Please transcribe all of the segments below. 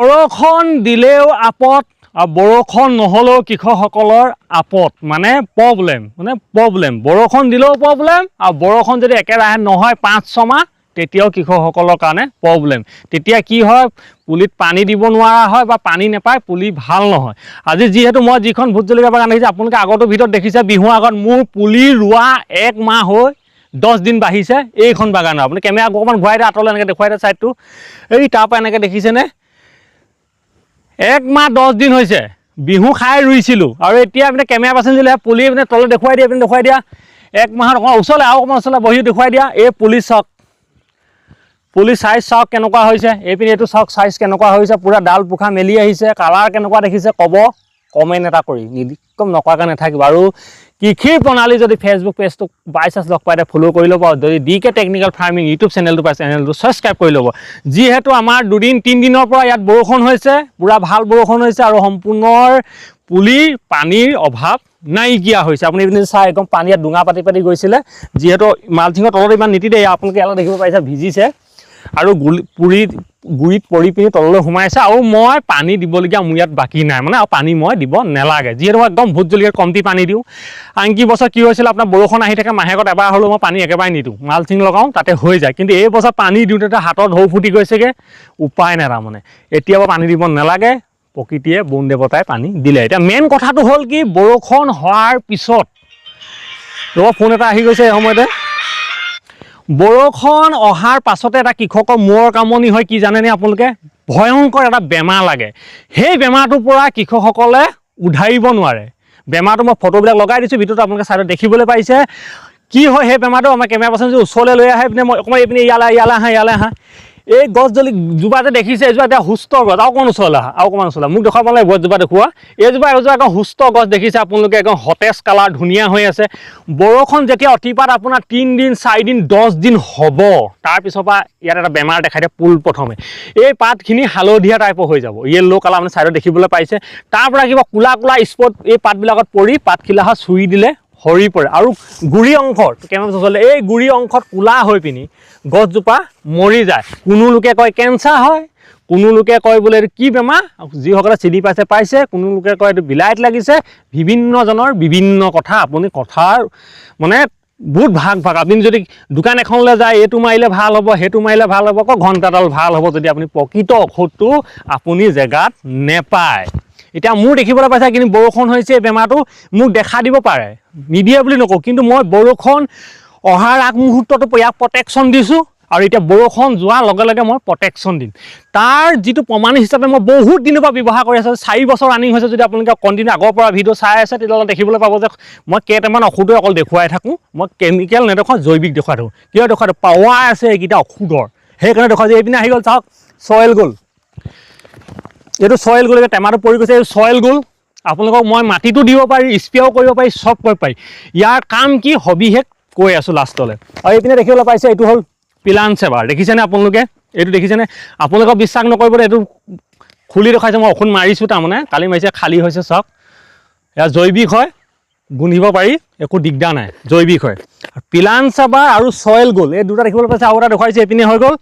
বৰষুণ দিলেও আপদ আৰু বৰষুণ নহ'লেও কৃষকসকলৰ আপদ মানে প্ৰব্লেম বৰষুণ দিলেও প্ৰব্লেম আৰু বৰষুণ যদি একেৰাহে নহয় 5-6 মাহ তেতিয়াও কৃষকসকলৰ কাৰণে প্ৰব্লেম। তেতিয়া কি হয়, পুলিত পানী দিব নোৱাৰা হয় বা পানী নাপায়, পুলি ভাল নহয়। আজি যিহেতু মই যিখন ভোট জলকীয়া বাগান দেখিছোঁ, আপোনালোকে আগতো ভিতৰত দেখিছে, বিহুৰ আগত মোৰ পুলি ৰোৱা 1 মাহ হৈ 10 দিন বাঢ়িছে এইখন বাগানৰ। আপুনি কেমেৰা অকণমান ঘূৰাই দিয়ে, আঁতৰলৈ এনেকৈ দেখুৱাই দিয়ে ছাইডটো, এই তাৰ পৰা এনেকৈ দেখিছেনে, 1 মাহ 10 দিন হৈছে, বিহু খাই ৰুইছিলোঁ। আৰু এতিয়া আপুনি কেমেৰা পাৰ্চন দিলে পুলি মানে তলত দেখুৱাই দিয়ে, আপুনি দেখুৱাই দিয়া 1 মাহত অকণমান ওচৰলৈ আৰু অকণমান ওচৰলৈ বহি দেখুৱাই দিয়া, এই পুলি চাওক, পুলি চাইজ চাওক কেনেকুৱা হৈছে, এইপিনে এইটো চাওক চাইজ কেনেকুৱা হৈছে, পূৰা ডাল পোখা মেলি আহিছে, কালাৰ কেনেকুৱা দেখিছে ক'ব, কমেণ্ট এটা কৰি একদম নকৰাকৈ নাথাকিব। আৰু কৃষিৰ প্ৰণালী যদি ফেচবুক পেজটো বাই চান্স লগ পাই দিয়ে ফ'ল' কৰি ল'ব, যদি DK টেকনিকেল ফাৰ্মিং ইউটিউব চেনেলটো পাই চেনেলটো ছাবস্ক্ৰাইব কৰি ল'ব। যিহেতু আমাৰ 2-3 দিনৰ পৰা ইয়াত বৰষুণ হৈছে, পূৰা ভাল বৰষুণ হৈছে আৰু সম্পূৰ্ণ পুলিৰ পানীৰ অভাৱ নাইকিয়া হৈছে। আপুনি এইপিনে চাই একদম পানী ইয়াত ডুঙা পাতি গৈছিলে, যিহেতু মালচিঙৰ তলত ইমান নিতিতে, আপোনালোকে ইয়াত দেখিব পাৰিছে ভিজিছে আৰু গুৰিত পৰি পিনি তললৈ সোমাইছে। আৰু মই পানী দিবলগীয়া মোৰ ইয়াত বাকী নাই, মানে আৰু পানী মই দিব নালাগে, যিহেতু মই একদম ভোট জলকীয়াত কমটি পানী দিওঁ। আনকি বছৰ কি হৈছিল, আপোনাৰ বৰষুণ আহি থাকে, মাহেকত এবাৰ হ'লেও মই পানী একেবাৰে নিদিওঁ, মালচিং লগাওঁ তাতে হৈ যায়। কিন্তু এই বছৰ পানী দিওঁতে হাতত ঢৌ ফুটি গৈছেগৈ, উপায় নাই তাৰমানে। এতিয়াও পানী দিব নালাগে, প্ৰকৃতিয়ে বন দেৱতাই পানী দিলে। এতিয়া মেইন কথাটো হ'ল কি, বৰষুণ হোৱাৰ পিছত ফোন এটা আহি গৈছে এই সময়তে, বৰষুণ অহাৰ পাছতে এটা কৃষকৰ মূৰৰ কামনি হয়, কি জানেনে আপোনালোকে, ভয়ংকৰ এটা বেমাৰ লাগে। সেই বেমাৰটোৰ পৰা কৃষকসকলে উধাৰিব নোৱাৰে। বেমাৰটো মই ফটোবিলাক লগাই দিছোঁ, ভিতৰত আপোনালোকে ছাইডত দেখিবলৈ পাইছে। কি হয় সেই বেমাৰটো, আমাৰ কেমেৰা পাৰ্চন যদি ওচৰলৈ লৈ আহে, পিনে মই অকণমান এইপিনে ইয়ালৈ আহা, এই গছ জোপা যে দেখিছে, এইজোপা এতিয়া সুস্থ গছ, আৰু অকণমান ওচৰলৈ আহা, মোক দেখুৱাব নালাগে গছজোপা দেখুওৱা, এজোপা একদম সুস্থ গছ দেখিছে আপোনালোকে, একদম সতেজ কালাৰ ধুনীয়া হৈ আছে। বৰষুণ যেতিয়া অতিপাত আপোনাৰ 3 দিন 4 দিন 10 দিন হ'ব, তাৰপিছৰ পৰা ইয়াত এটা বেমাৰ দেখাই দিয়ে। প্ৰথমে এই পাতখিনি হালধীয়া টাইপৰ হৈ যাব, য়েল্ল' কালাৰ আপুনি ছাইডত দেখিবলৈ পাইছে। তাৰ পৰা কিবা কোলা স্পট এই পাতবিলাকত পৰি পাতখিলাহত চুই দিলে সৰি পৰে, আৰু গুৰি অংশত এই গুৰি অংশত কোলা হৈ পিনি গছজোপা মৰি যায়। কোনো লোকে কয় কেঞ্চাৰ হয়, কোনো লোকে কয় বোলে এইটো কি বেমাৰ, যিসকলে চিনি পাইছে, কোনো লোকে কয় এইটো বিলাইত লাগিছে। বিভিন্নজনৰ বিভিন্ন কথা, আপুনি কথাৰ মানে বহুত ভাগ। আপুনি যদি দোকান এখনলৈ যায়, এইটো মাৰিলে ভাল হ'ব, সেইটো মাৰিলে ভাল হ'ব, আকৌ ঘণ্টাডাল ভাল হ'ব, যদি আপুনি প্ৰকৃত ঔষধটো আপুনি জেগাত নেপায়। এতিয়া মোৰ দেখিবলৈ পাইছে, কিন্তু বৰষুণ হৈছে, এই বেমাৰটো মোক দেখা দিব পাৰে, নিদিয়ে বুলি নকওঁ, কিন্তু মই বৰষুণ অহাৰ আগমুহূৰ্ততো ইয়াক প্ৰটেকশ্যন দিছোঁ, আৰু এতিয়া বৰষুণ যোৱাৰ লগে লগে মই প্ৰটেকশ্যন দিম। তাৰ যিটো প্ৰমাণ হিচাপে মই বহুত দিনৰ পৰা ব্যৱহাৰ কৰি আছোঁ, 4 বছৰ ৰানিং হৈছে। যদি আপোনালোকে কণ্টিনিউ আগৰ পৰা ভিডিঅ' চাই আছে, তেতিয়াহ'লে দেখিবলৈ পাব যে মই কেইটামান ঔষধে অকল দেখুৱাই থাকোঁ। মই কেমিকেল নেদেখুৱাওঁ, জৈৱিক দেখুৱাই থাকোঁ। কিয় দেখুৱাই থাকোঁ, পাৱাৰ আছে এইকেইটা ঔষধৰ, সেইকাৰণে দেখুৱাই। যে এইপিনে আহি গ'ল চাওক, চয়েল গ'ল, এইটো চয়েল গ'ল, টেমাটো পৰি গৈছে, এই চয়েল গ'ল। আপোনালোকক মই মাটিটো দিব পাৰি, স্প্ৰেও কৰিব পাৰি, চব কৰিব পাৰি। ইয়াৰ কাম কি সবিশেষ কৈ আছোঁ লাষ্টলৈ। আৰু এইপিনে দেখিবলৈ পাইছে, এইটো হ'ল পিলান চেবাৰ, দেখিছেনে আপোনালোকে, এইটো দেখিছেনে? আপোনালোকক বিশ্বাস নকৰিব, এইটো খুলি দেখাইছে, মই ঔষধ মাৰিছোঁ, তাৰমানে কালি মাৰিছে, খালী হৈছে, চাওক। এয়া জৈৱিক হয়, গোন্ধিব পাৰি, একো দিগদাৰ নাই, জৈৱিক হয়। পিলান চেবাৰ আৰু চয়েল গ'ল, এই দুটা দেখিবলৈ পাইছে। আৰু এটা দেখুৱাইছে, এইপিনে হৈ গ'ল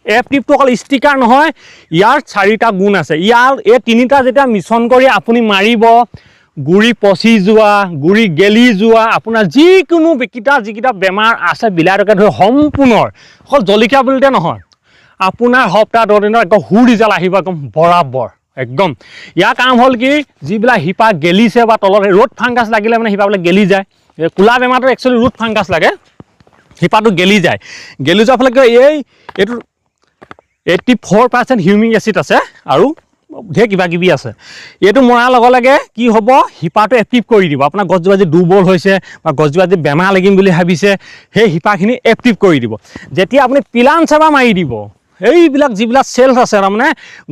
এফটিপটো অকল ষ্টিকাৰ নহয়, ইয়াৰ 4টা গুণ আছে। ইয়াৰ এই 3টা যেতিয়া মিশ্ৰণ কৰি আপুনি মাৰিব, গুৰি পচি যোৱা, গুৰি গেলি যোৱা, আপোনাৰ যিকেইটা বেমাৰ আছে, বিলাইটকে ধৰি সম্পূৰ্ণ, অকল জলকীয়া বুলিতে নহয়, আপোনাৰ সপ্তাহ 10 দিনত একদম ৰিজাল্ট আহিব, একদম বৰাবৰ একদম। ইয়াৰ কাম হ'ল কি, যিবিলাক শিপা গেলিছে বা তলত ৰুট ফাংগাছ লাগিলে মানে শিপাবিলাক গেলি যায়। কোলা বেমাৰটো একচুৱেলি ৰুট ফাংগাছ লাগে, শিপাটো গেলি যায়। গেলি যোৱাৰ ফলত এইটো 84% হিউমিক এচিড আছে, আৰু ঢেৰ কিবা কিবি আছে। এইটো মৰাৰ লগে লগে কি হ'ব, শিপাটো এক্টিভ কৰি দিব। আপোনাৰ গছজোপা যদি দুৰ্বল হৈছে বা গছজোপা যদি বেমাৰ লাগিম বুলি ভাবিছে, সেই শিপাখিনি এক্টিভ কৰি দিব। যেতিয়া আপুনি পিলান চেবাৰ মাৰি দিব, এইবিলাক যিবিলাক চেলছ আছে, তাৰমানে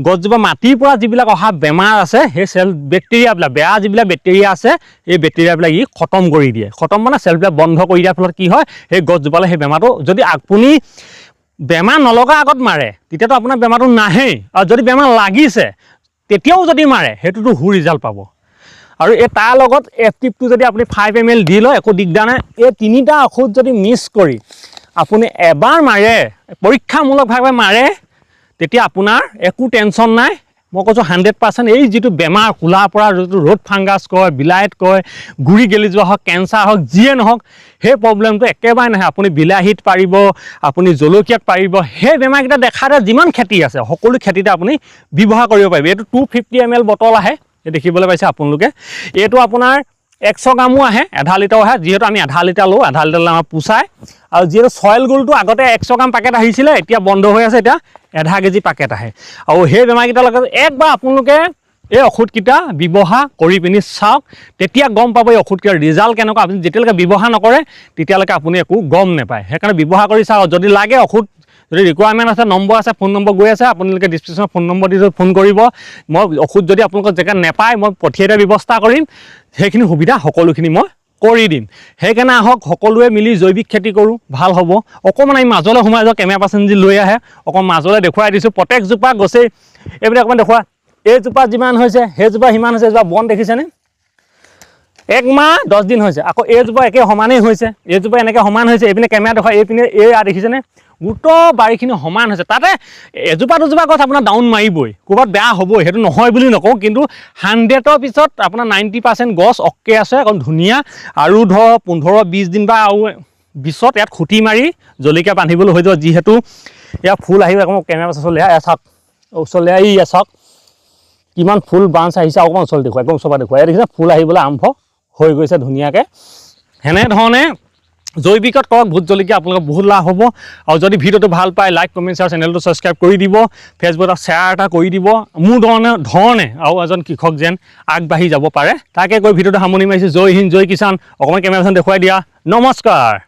গছজোপা মাটিৰ পৰা যিবিলাক অহা বেমাৰ আছে, সেই বেক্টেৰিয়াবিলাক, বেয়া যিবিলাক বেক্টেৰিয়া আছে, এই বেক্টেৰিয়াবিলাক খতম কৰি দিয়ে। খতম মানে চেলবিলাক বন্ধ কৰি দিয়াৰ ফলত কি হয়, সেই গছজোপালৈ সেই বেমাৰটো, যদি আপুনি বেমাৰ নলগা আগত মাৰে, তেতিয়াতো আপোনাৰ বেমাৰটো নাহেই। আৰু যদি বেমাৰ লাগিছে তেতিয়াও যদি মাৰে, সেইটোতো ৰিজাল্ট পাব। আৰু এই তাৰ লগত এফটিপটো যদি আপুনি 5 ml দি লয়, একো দিগদাৰ নাই। এই 3টা ঔষধ যদি মিক্স কৰি আপুনি এবাৰ মাৰে, পৰীক্ষামূলকভাৱে মাৰে, তেতিয়া আপোনাৰ একো টেনশ্যন নাই। মই কৈছোঁ 100% এই যিটো বেমাৰ কোলাৰ পৰা যিটো ৰ'দ ফাংগাছ কয়, বিলাহীত কয়, গুৰি গেলি যোৱা হওক, কেঞ্চাৰ হওক, যিয়ে নহওক সেই প্ৰব্লেমটো একেবাৰে নাহে। আপুনি বিলাহীত পাৰিব, আপুনি জলকীয়াত পাৰিব, সেই বেমাৰকেইটা দেখাতে যিমান খেতি আছে সকলো খেতিতে আপুনি ব্যৱহাৰ কৰিব পাৰিব। এইটো 250 ml বটল আহে, এই দেখিবলৈ পাইছে আপোনালোকে। এইটো আপোনাৰ 100 গ্ৰামো আহে, আধা লিটাৰো আহে। যিহেতু আমি আধা লিটাৰ লওঁ, আধা লিটাৰ আমাৰ পোচায়। আৰু যিহেতু চইল গোল্ডটো আগতে 100 গ্ৰাম পেকেট আহিছিলে, এতিয়া বন্ধ হৈ আছে, এতিয়া আধা কেজি পেকেট আহে। আৰু সেই বেমাৰকেইটাৰ লগত একবাৰ আপোনালোকে এই ঔষধকেইটা ব্যৱহাৰ কৰি পিনি চাওক, তেতিয়া গম পাব এই ঔষধকেইটাৰ ৰিজাল্ট কেনেকুৱা। আপুনি যেতিয়ালৈকে ব্যৱহাৰ নকৰে তেতিয়ালৈকে আপুনি একো গম নাপায়। সেইকাৰণে ব্যৱহাৰ কৰি চাওক। যদি লাগে ঔষধ, যদি ৰিকুৱাৰমেণ্ট আছে, নম্বৰ আছে, ফোন নম্বৰ গৈ আছে, আপোনালোকে ডিছক্ৰিপশ্যনত ফোন নম্বৰ দি ফোন কৰিব। মই ঔষধ যদি আপোনালোকৰ জেগাত নাপায়, মই পঠিয়াই দিয়া ব্যৱস্থা কৰিম। সেইখিনি সুবিধা সকলোখিনি মই কৰি দিম। সেইকাৰণে আহক সকলোৱে মিলি জৈৱিক খেতি কৰোঁ, ভাল হ'ব। অকণমান আমি মাজলৈ সোমাই যাওঁ, কেমেৰা পাৰ্চন যি লৈ আহে অকণমান মাজলৈ দেখুৱাই দিছোঁ। প্ৰত্যেকজোপা গছেই এইবিলাক অকণমান দেখুওৱা, এইজোপা যিমান হৈছে সেইজোপা সিমান হৈছে। এইজোপা বন দেখিছেনে? 1 মাহ 10 দিন হৈছে। আকৌ এইজোপা একে সমানেই হৈছে, এইজোপা এনেকৈ সমান হৈছে। এইপিনে কেমেৰা দেখুৱাই, এইপিনে দেখিছেনে? গোটেই বাৰীখিনি সমান হৈছে। তাতে এজোপা দুজোপা গছ আপোনাৰ ডাউন মাৰিবই, ক'ৰবাত বেয়া হ'বই, সেইটো নহয় বুলি নকওঁ। কিন্তু 100ৰ পিছত আপোনাৰ 90% গছ অ'কে আছে, অকণ ধুনীয়া। আৰু ধৰ 15-20 দিন বা আৰু 20ত ইয়াত খুঁটি মাৰি জলকীয়া বান্ধিবলৈ হৈ যাব। যিহেতু ইয়াত ফুল আহিব। অকণমান কেমেৰা ওচৰলৈ চাওক, ওচৰলৈ চাওক কিমান ফুল ব্ৰাঞ্চ আহিছে। অকণমান ওচৰলৈ দেখুৱাই, একদম ওচৰৰ পৰা দেখুৱাই। দেখিছে ফুল আহিবলৈ আৰম্ভ হৈ গৈছে ধুনীয়াকৈ। সেনেধৰণে জৈৱিকত কৰক ভোট জলকীয়া, আপোনালোকৰ বহুত লাভ হ'ব। আৰু যদি ভিডিঅ'টো ভাল পায়, লাইক, কমেণ্ট, শ্বেয়াৰ, চেনেলটো ছাবস্ক্ৰাইব কৰি দিব, ফেচবুকত শ্বেয়াৰ এটা কৰি দিব। মোৰ ধৰণে আৰু এজন কৃষক যেন আগবাঢ়ি যাব পাৰে, তাকে কৈ ভিডিঅ'টো সামৰণি মাৰিছোঁ। জয় হিন্দ, জয় কিষাণ। অকণমান কেমেৰাখন দেখুৱাই দিয়া। নমস্কাৰ।